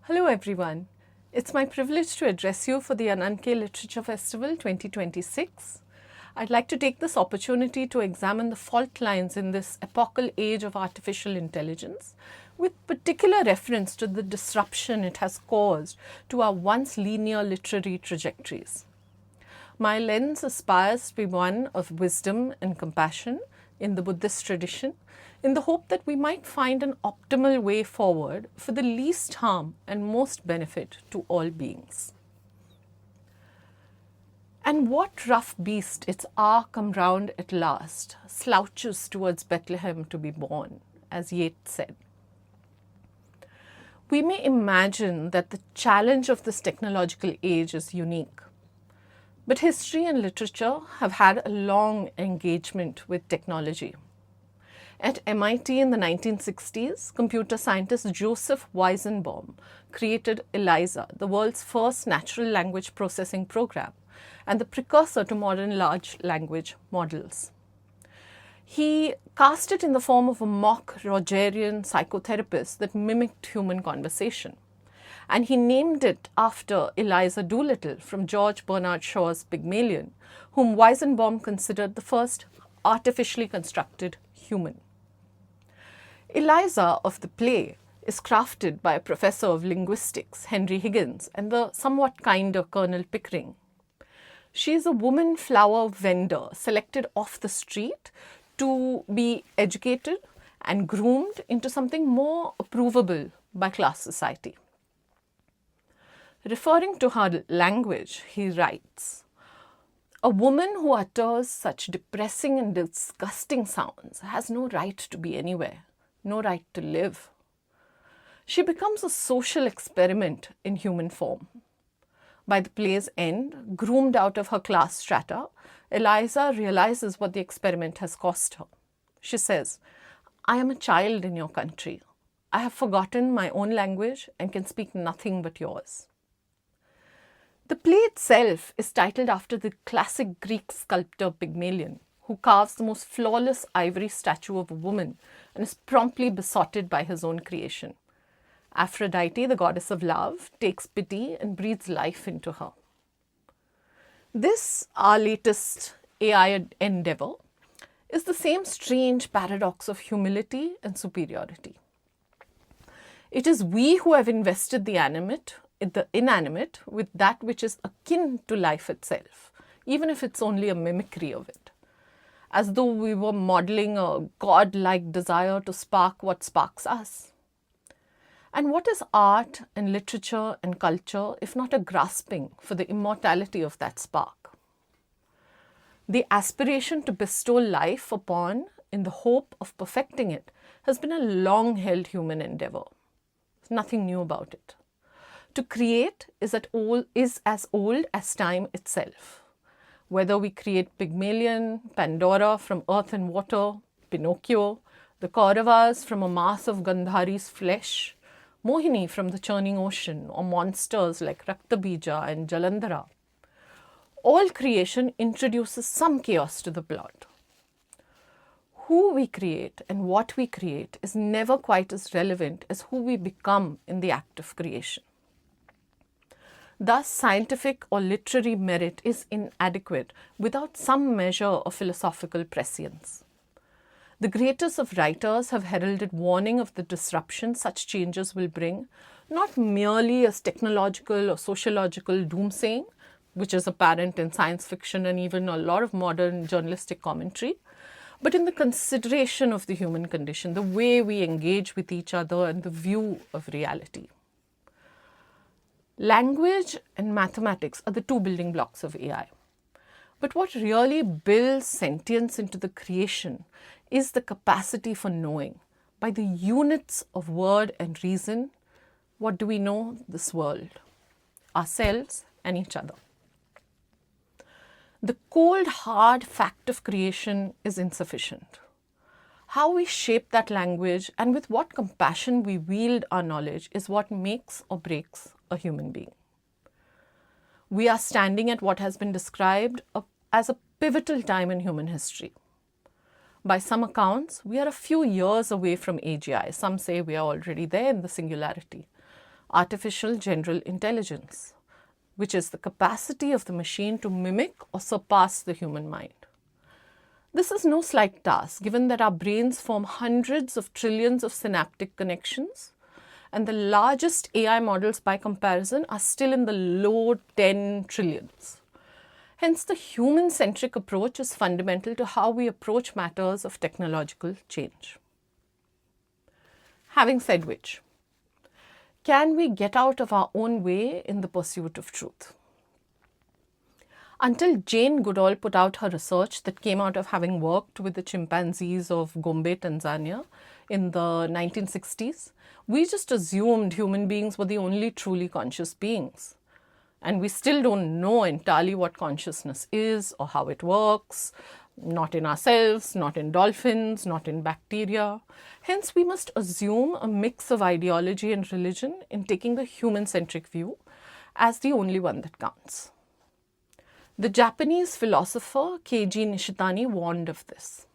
Hello everyone. It's my privilege to address you for the Ananke Literature Festival 2026. I'd like to take this opportunity to examine the fault lines in this epochal age of artificial intelligence, with particular reference to the disruption it has caused to our once linear literary trajectories. My lens aspires to be one of wisdom and compassion in the Buddhist tradition, in the hope that we might find an optimal way forward for the least harm and most benefit to all beings. And what rough beast its hour come round at last, slouches towards Bethlehem to be born, as Yeats said. We may imagine that the challenge of this technological age is unique, but history and literature have had a long engagement with technology. At MIT in the 1960s, computer scientist Joseph Weizenbaum created ELIZA, the world's first natural language processing program and the precursor to modern large language models. He cast it in the form of a mock Rogerian psychotherapist that mimicked human conversation. And he named it after Eliza Doolittle from George Bernard Shaw's Pygmalion, whom Weizenbaum considered the first artificially constructed human. Eliza of the play is crafted by a professor of linguistics, Henry Higgins, and the somewhat kinder Colonel Pickering. She is a woman flower vendor selected off the street to be educated and groomed into something more approvable by class society. Referring to her language, he writes, "A woman who utters such depressing and disgusting sounds has no right to be anywhere, no right to live." She becomes a social experiment in human form. By the play's end, groomed out of her class strata, Eliza realizes what the experiment has cost her. She says, "I am a child in your country. I have forgotten my own language and can speak nothing but yours." The play itself is titled after the classic Greek sculptor Pygmalion, who carves the most flawless ivory statue of a woman and is promptly besotted by his own creation. Aphrodite, the goddess of love, takes pity and breathes life into her. This, our latest AI endeavor, is the same strange paradox of humility and superiority. It is we who have invested the inanimate with that which is akin to life itself, even if it's only a mimicry of it, as though we were modeling a godlike desire to spark what sparks us. And what is art and literature and culture if not a grasping for the immortality of that spark? The aspiration to bestow life upon in the hope of perfecting it has been a long-held human endeavor. There's nothing new about it. To create is as old as time itself. Whether we create Pygmalion, Pandora from earth and water, Pinocchio, the Kauravas from a mass of Gandhari's flesh, Mohini from the churning ocean, or monsters like Raktabija and Jalandhara, all creation introduces some chaos to the plot. Who we create and what we create is never quite as relevant as who we become in the act of creation. Thus, scientific or literary merit is inadequate without some measure of philosophical prescience. The greatest of writers have heralded warning of the disruption such changes will bring, not merely as technological or sociological doomsaying, which is apparent in science fiction and even a lot of modern journalistic commentary, but in the consideration of the human condition, the way we engage with each other and the view of reality. Language and mathematics are the two building blocks of AI. But what really builds sentience into the creation is the capacity for knowing. By the units of word and reason, what do we know? This world, ourselves and each other. The cold, hard fact of creation is insufficient. How we shape that language and with what compassion we wield our knowledge is what makes or breaks a human being. We are standing at what has been described as a pivotal time in human history. By some accounts, we are a few years away from AGI. Some say we are already there in the singularity. artificial general intelligence, which is the capacity of the machine to mimic or surpass the human mind. This is no slight task, given that our brains form hundreds of trillions of synaptic connections, and the largest AI models by comparison are still in the low 10 trillions. Hence, the human-centric approach is fundamental to how we approach matters of technological change. Having said which, can we get out of our own way in the pursuit of truth? Until Jane Goodall put out her research that came out of having worked with the chimpanzees of Gombe, Tanzania in the 1960s, we just assumed human beings were the only truly conscious beings. And we still don't know entirely what consciousness is or how it works, not in ourselves, not in dolphins, not in bacteria. Hence, we must assume a mix of ideology and religion in taking the human-centric view as the only one that counts. The Japanese philosopher Keiji Nishitani warned of this,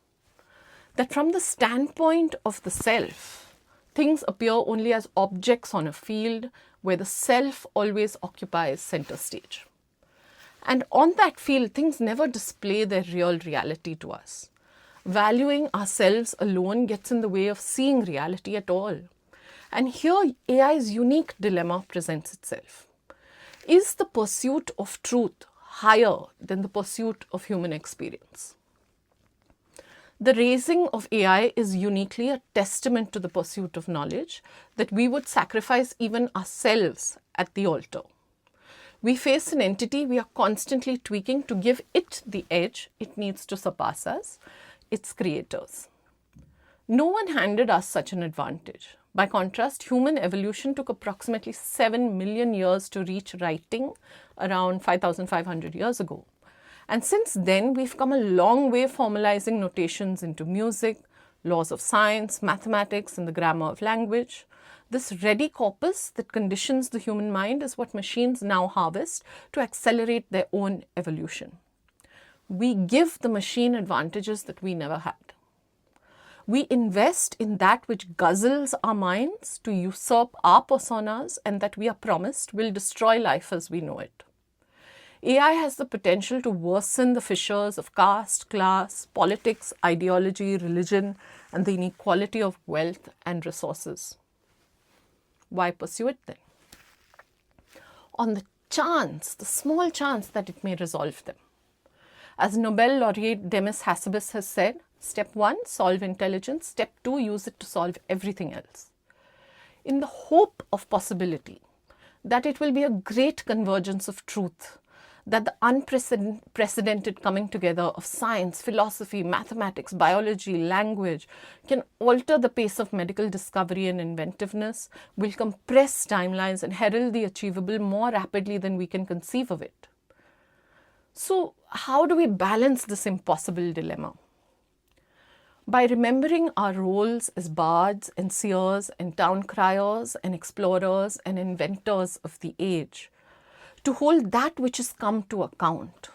that from the standpoint of the self, things appear only as objects on a field where the self always occupies center stage. And on that field, things never display their real reality to us. Valuing ourselves alone gets in the way of seeing reality at all. And here, AI's unique dilemma presents itself. Is the pursuit of truth higher than the pursuit of human experience? The raising of AI is uniquely a testament to the pursuit of knowledge, that we would sacrifice even ourselves at the altar. We face an entity we are constantly tweaking to give it the edge it needs to surpass us, its creators. No one handed us such an advantage. By contrast, human evolution took approximately 7 million years to reach writing around 5,500 years ago. And since then, we've come a long way formalizing notations into music, laws of science, mathematics, and the grammar of language. This ready corpus that conditions the human mind is what machines now harvest to accelerate their own evolution. We give the machine advantages that we never had. We invest in that which guzzles our minds to usurp our personas and that we are promised will destroy life as we know it. AI has the potential to worsen the fissures of caste, class, politics, ideology, religion, and the inequality of wealth and resources. Why pursue it then? On the chance, the small chance that it may resolve them. As Nobel laureate Demis Hassabis has said, step 1, solve intelligence. Step 2, use it to solve everything else. In the hope of possibility that it will be a great convergence of truth, that the unprecedented coming together of science, philosophy, mathematics, biology, language can alter the pace of medical discovery and inventiveness, will compress timelines and herald the achievable more rapidly than we can conceive of it. So, how do we balance this impossible dilemma? By remembering our roles as bards and seers and town criers and explorers and inventors of the age, to hold that which is come to account,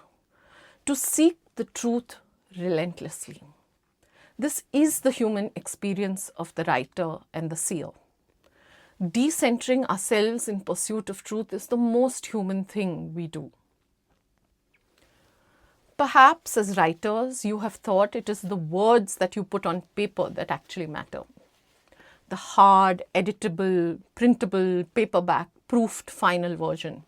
to seek the truth relentlessly. This is the human experience of the writer and the seer. Decentering ourselves in pursuit of truth is the most human thing we do. Perhaps as writers, you have thought it is the words that you put on paper that actually matter. The hard, editable, printable, paperback, proofed final version.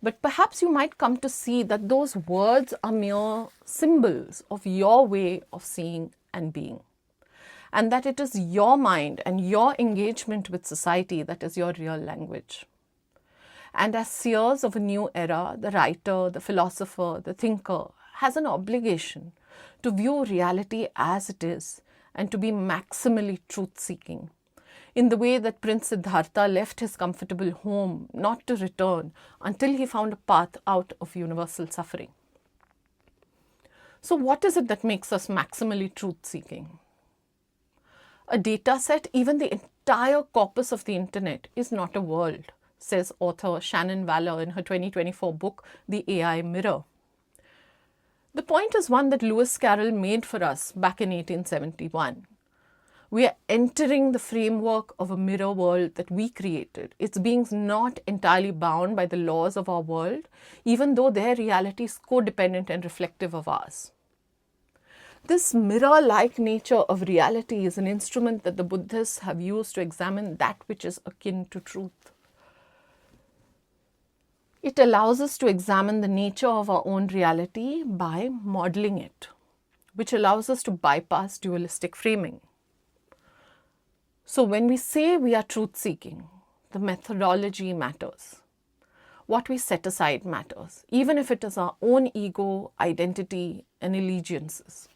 But perhaps you might come to see that those words are mere symbols of your way of seeing and being, and that it is your mind and your engagement with society that is your real language. And as seers of a new era, the writer, the philosopher, the thinker has an obligation to view reality as it is and to be maximally truth-seeking, in the way that Prince Siddhartha left his comfortable home not to return until he found a path out of universal suffering. So what is it that makes us maximally truth-seeking? A data set, even the entire corpus of the internet, is not a world, says author Shannon Waller in her 2024 book, The AI Mirror. The point is one that Lewis Carroll made for us back in 1871. We are entering the framework of a mirror world that we created, its beings not entirely bound by the laws of our world, even though their reality is codependent and reflective of ours. This mirror-like nature of reality is an instrument that the Buddhists have used to examine that which is akin to truth. It allows us to examine the nature of our own reality by modeling it, which allows us to bypass dualistic framing. So when we say we are truth-seeking, the methodology matters. What we set aside matters, even if it is our own ego, identity, and allegiances.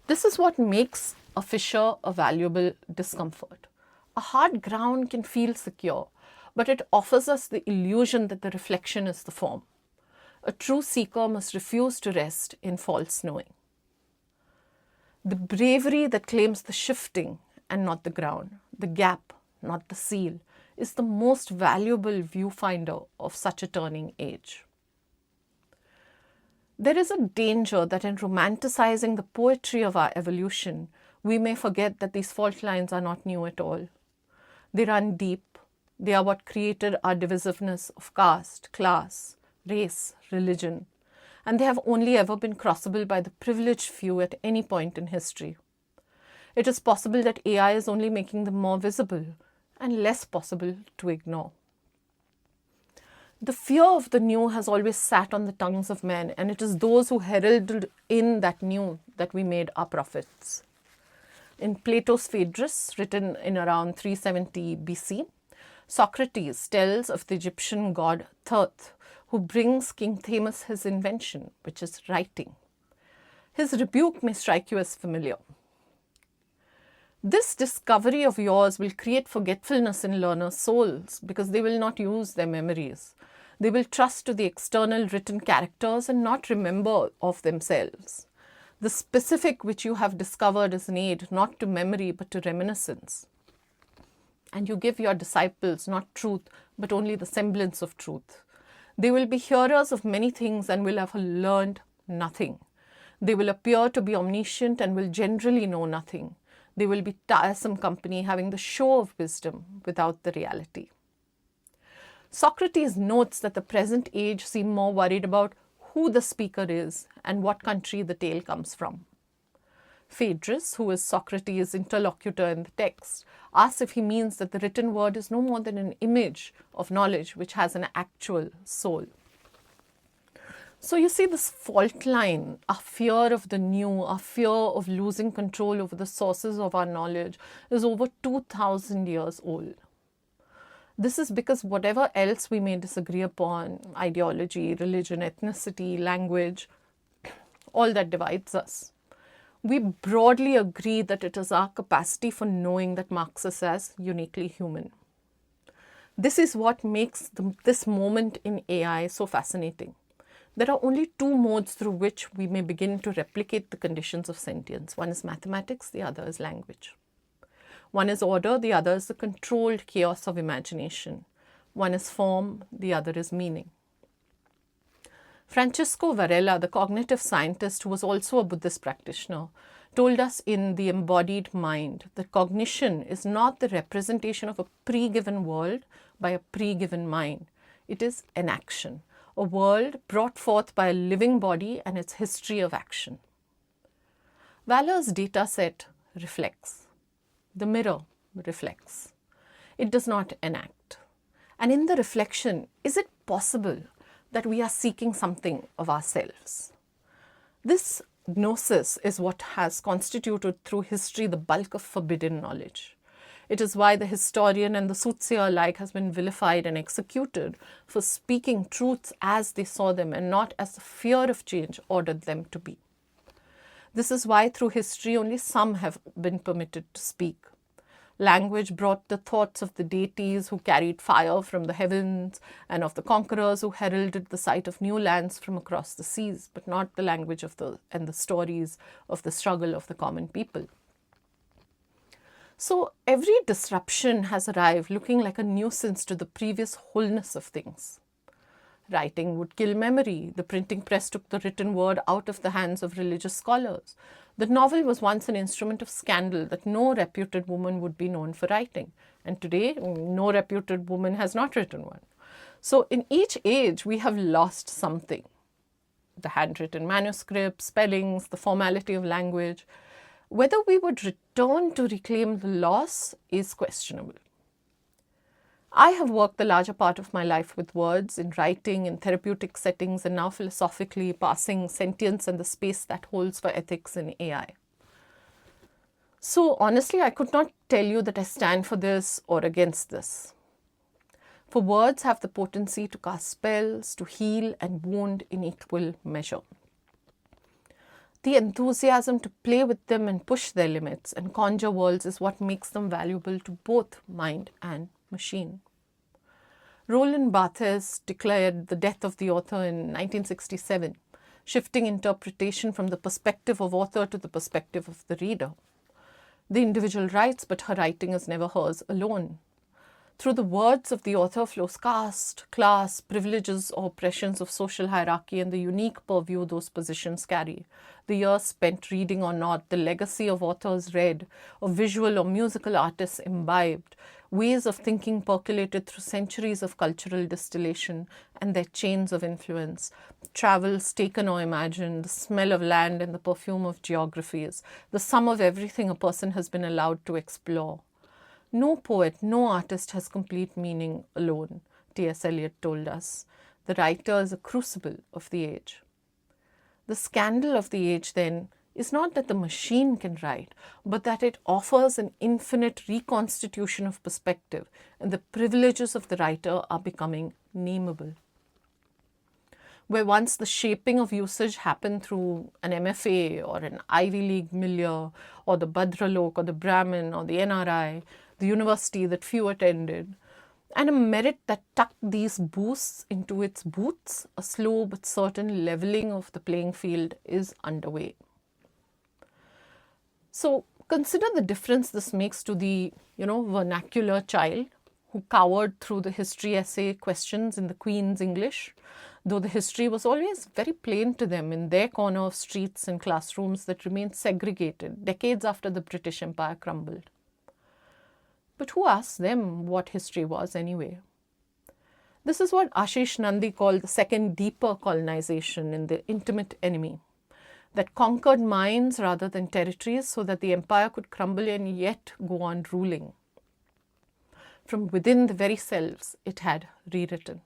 This is what makes a fissure a valuable discomfort. A hard ground can feel secure, but it offers us the illusion that the reflection is the form. A true seeker must refuse to rest in false knowing. The bravery that claims the shifting and not the ground, the gap, not the seal, is the most valuable viewfinder of such a turning age. There is a danger that in romanticizing the poetry of our evolution, we may forget that these fault lines are not new at all. They run deep. They are what created our divisiveness of caste, class, race, religion, and they have only ever been crossable by the privileged few at any point in history. It is possible that AI is only making them more visible and less possible to ignore. The fear of the new has always sat on the tongues of men, and it is those who heralded in that new that we made our prophets. In Plato's Phaedrus, written in around 370 BC, Socrates tells of the Egyptian god Thoth, who brings King Themis his invention, which is writing. His rebuke may strike you as familiar. This discovery of yours will create forgetfulness in learners' souls because they will not use their memories. They will trust to the external written characters and not remember of themselves. The specific which you have discovered is an aid not to memory but to reminiscence. And you give your disciples not truth but only the semblance of truth. They will be hearers of many things and will have learned nothing. They will appear to be omniscient and will generally know nothing. They will be tiresome company having the show of wisdom without the reality. Socrates notes that the present age seem more worried about who the speaker is and what country the tale comes from. Phaedrus, who is Socrates' interlocutor in the text, asks if he means that the written word is no more than an image of knowledge which has an actual soul. So you see this fault line, our fear of the new, our fear of losing control over the sources of our knowledge is over 2,000 years old. This is because whatever else we may disagree upon, ideology, religion, ethnicity, language, all that divides us, we broadly agree that it is our capacity for knowing that marks us as uniquely human. This is what makes this moment in AI so fascinating. There are only two modes through which we may begin to replicate the conditions of sentience. One is mathematics, the other is language. One is order, the other is the controlled chaos of imagination. One is form, the other is meaning. Francesco Varela, the cognitive scientist who was also a Buddhist practitioner, told us in The Embodied Mind that cognition is not the representation of a pre-given world by a pre-given mind. It is an action, a world brought forth by a living body and its history of action. Valor's data set reflects. The mirror reflects. It does not enact. And in the reflection, is it possible that we are seeking something of ourselves? This gnosis is what has constituted through history the bulk of forbidden knowledge. It is why the historian and the soothsayer alike has been vilified and executed for speaking truths as they saw them and not as the fear of change ordered them to be. This is why through history only some have been permitted to speak. Language brought the thoughts of the deities who carried fire from the heavens and of the conquerors who heralded the sight of new lands from across the seas, but not the language of and the stories of the struggle of the common people. So every disruption has arrived looking like a nuisance to the previous wholeness of things. Writing would kill memory. The printing press took the written word out of the hands of religious scholars. The novel was once an instrument of scandal that no reputed woman would be known for writing. And today, no reputed woman has not written one. So in each age, we have lost something. The handwritten manuscript, spellings, the formality of language. Whether we would return to reclaim the loss is questionable. I have worked the larger part of my life with words, in writing, in therapeutic settings, and now philosophically parsing sentience and the space that holds for ethics in AI. So honestly, I could not tell you that I stand for this or against this. For words have the potency to cast spells, to heal and wound in equal measure. The enthusiasm to play with them and push their limits and conjure worlds is what makes them valuable to both mind and machine. Roland Barthes declared the death of the author in 1967, shifting interpretation from the perspective of author to the perspective of the reader. The individual writes, but her writing is never hers alone. Through the words of the author flows caste, class, privileges or oppressions of social hierarchy and the unique purview those positions carry. The years spent reading or not, the legacy of authors read, of visual or musical artists imbibed, ways of thinking percolated through centuries of cultural distillation and their chains of influence, travels taken or imagined, the smell of land and the perfume of geographies, the sum of everything a person has been allowed to explore. No poet, no artist has complete meaning alone, T.S. Eliot told us. The writer is a crucible of the age. The scandal of the age, then, is not that the machine can write, but that it offers an infinite reconstitution of perspective, and the privileges of the writer are becoming nameable. Where once the shaping of usage happened through an MFA or an Ivy League milieu, or the Bhadralok or the Brahmin or the NRI, the university that few attended, and a merit that tucked these boosts into its boots, a slow but certain leveling of the playing field is underway. So consider the difference this makes to the, vernacular child who cowered through the history essay questions in the Queen's English, though the history was always very plain to them in their corner of streets and classrooms that remained segregated decades after the British Empire crumbled. But who asked them what history was anyway? This is what Ashish Nandy called the second deeper colonization in The Intimate Enemy, that conquered minds rather than territories so that the empire could crumble and yet go on ruling. From within the very selves, it had rewritten.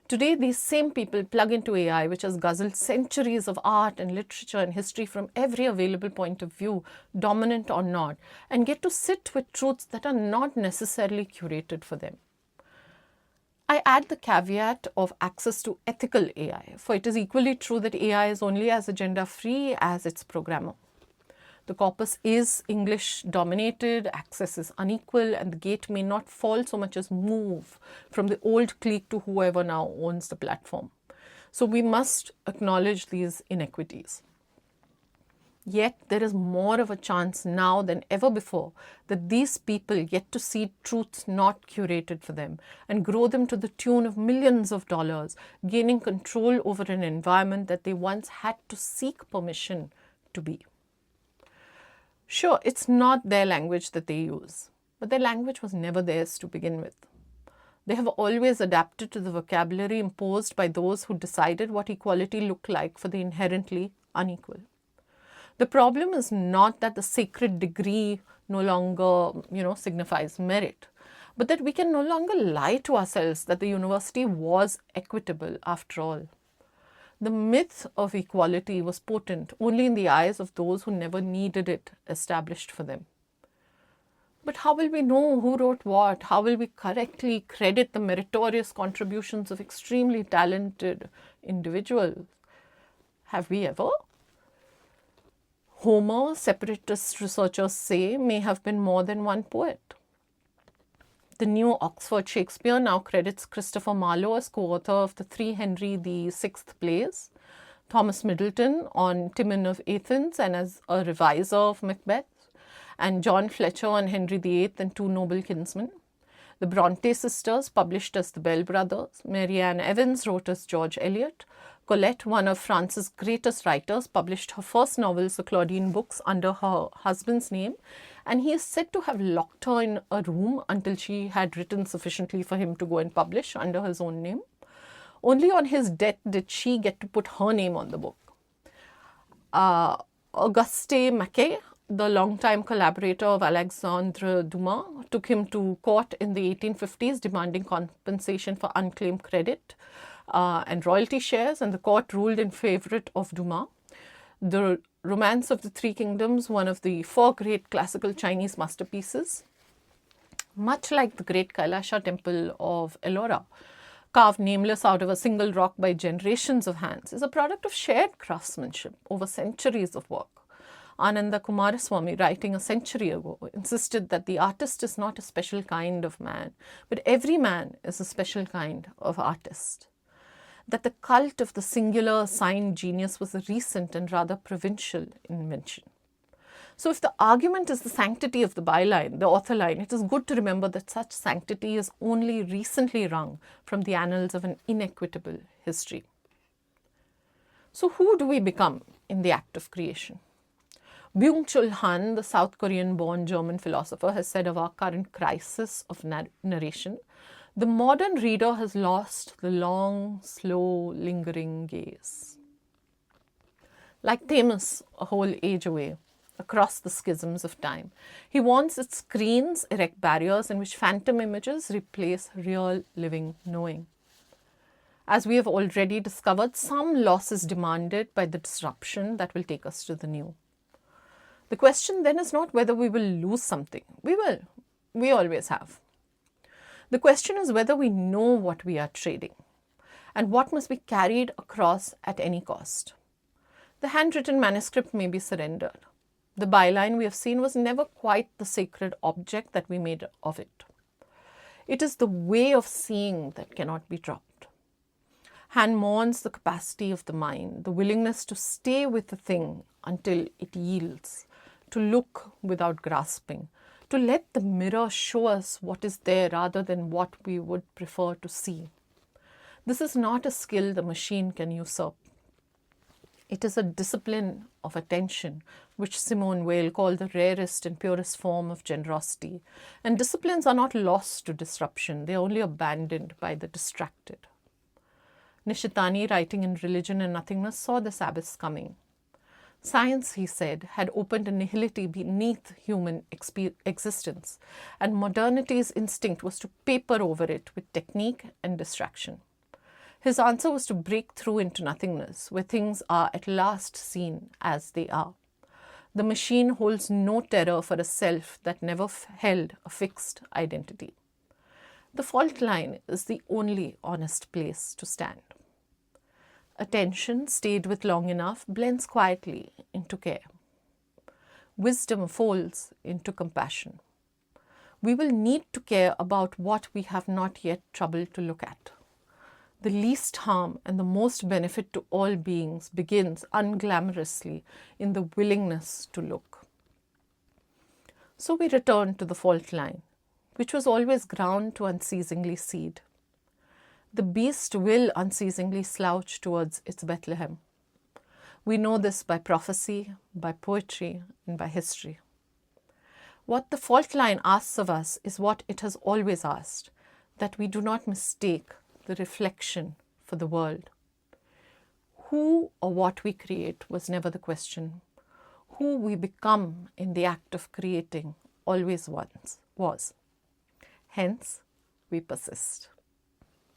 Today, these same people plug into AI, which has guzzled centuries of art and literature and history from every available point of view, dominant or not, and get to sit with truths that are not necessarily curated for them. I add the caveat of access to ethical AI, for it is equally true that AI is only as agenda-free as its programmer. The corpus is English-dominated, access is unequal, and the gate may not fall so much as move from the old clique to whoever now owns the platform. So we must acknowledge these inequities. Yet there is more of a chance now than ever before that these people get to see truths not curated for them and grow them to the tune of millions of dollars, gaining control over an environment that they once had to seek permission to be. Sure, it's not their language that they use, but their language was never theirs to begin with. They have always adapted to the vocabulary imposed by those who decided what equality looked like for the inherently unequal. The problem is not that the sacred degree no longer, signifies merit, but that we can no longer lie to ourselves that the university was equitable after all. The myth of equality was potent only in the eyes of those who never needed it established for them. But how will we know who wrote what? How will we correctly credit the meritorious contributions of extremely talented individuals? Have we ever? Homer, separatist researchers say, may have been more than one poet. The New Oxford Shakespeare now credits Christopher Marlowe as co-author of the 3 Henry VI plays, Thomas Middleton on Timon of Athens and as a reviser of Macbeth, and John Fletcher on Henry VIII and 2 Noble Kinsmen. The Bronte sisters published as the Bell Brothers, Mary Ann Evans wrote as George Eliot, Colette, one of France's greatest writers, published her first novels, the Claudine books, under her husband's name, and he is said to have locked her in a room until she had written sufficiently for him to go and publish under his own name. Only on his death did she get to put her name on the book. Auguste Maquet, the longtime collaborator of Alexandre Dumas, took him to court in the 1850s demanding compensation for unclaimed credit and royalty shares, and the court ruled in favour of Dumas. The Romance of the Three Kingdoms, one of the 4 great classical Chinese masterpieces, much like the great Kailasha temple of Ellora, carved nameless out of a single rock by generations of hands, is a product of shared craftsmanship over centuries of work. Ananda Kumaraswamy, writing a century ago, insisted that the artist is not a special kind of man, but every man is a special kind of artist. That the cult of the singular assigned genius was a recent and rather provincial invention. So if the argument is the sanctity of the byline, the author line, it is good to remember that such sanctity is only recently wrung from the annals of an inequitable history. So who do we become in the act of creation? Byung-Chul Han, the South Korean-born German philosopher, has said of our current crisis of narration, the modern reader has lost the long, slow, lingering gaze. Like Themis, a whole age away, across the schisms of time, he wants its screens erect barriers in which phantom images replace real living knowing. As we have already discovered, some loss is demanded by the disruption that will take us to the new. The question then is not whether we will lose something. We will. We always have. The question is whether we know what we are trading and what must be carried across at any cost. The handwritten manuscript may be surrendered. The byline we have seen was never quite the sacred object that we made of it. It is the way of seeing that cannot be dropped. Han mourns the capacity of the mind, the willingness to stay with the thing until it yields, to look without grasping, to let the mirror show us what is there rather than what we would prefer to see. This is not a skill the machine can usurp. It is a discipline of attention, which Simone Weil called the rarest and purest form of generosity. And disciplines are not lost to disruption, they are only abandoned by the distracted. Nishitani, writing in Religion and Nothingness, saw this abyss coming. Science, he said, had opened a nihility beneath human existence, and modernity's instinct was to paper over it with technique and distraction. His answer was to break through into nothingness, where things are at last seen as they are. The machine holds no terror for a self that never held a fixed identity. The fault line is the only honest place to stand. Attention, stayed with long enough, blends quietly into care. Wisdom folds into compassion. We will need to care about what we have not yet troubled to look at. The least harm and the most benefit to all beings begins unglamorously in the willingness to look. So we return to the fault line, which was always ground to unceasingly seed. The beast will unceasingly slouch towards its Bethlehem. We know this by prophecy, by poetry, and by history. What the fault line asks of us is what it has always asked, that we do not mistake the reflection for the world. Who or what we create was never the question. Who we become in the act of creating always was. Hence, we persist.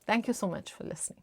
Thank you so much for listening.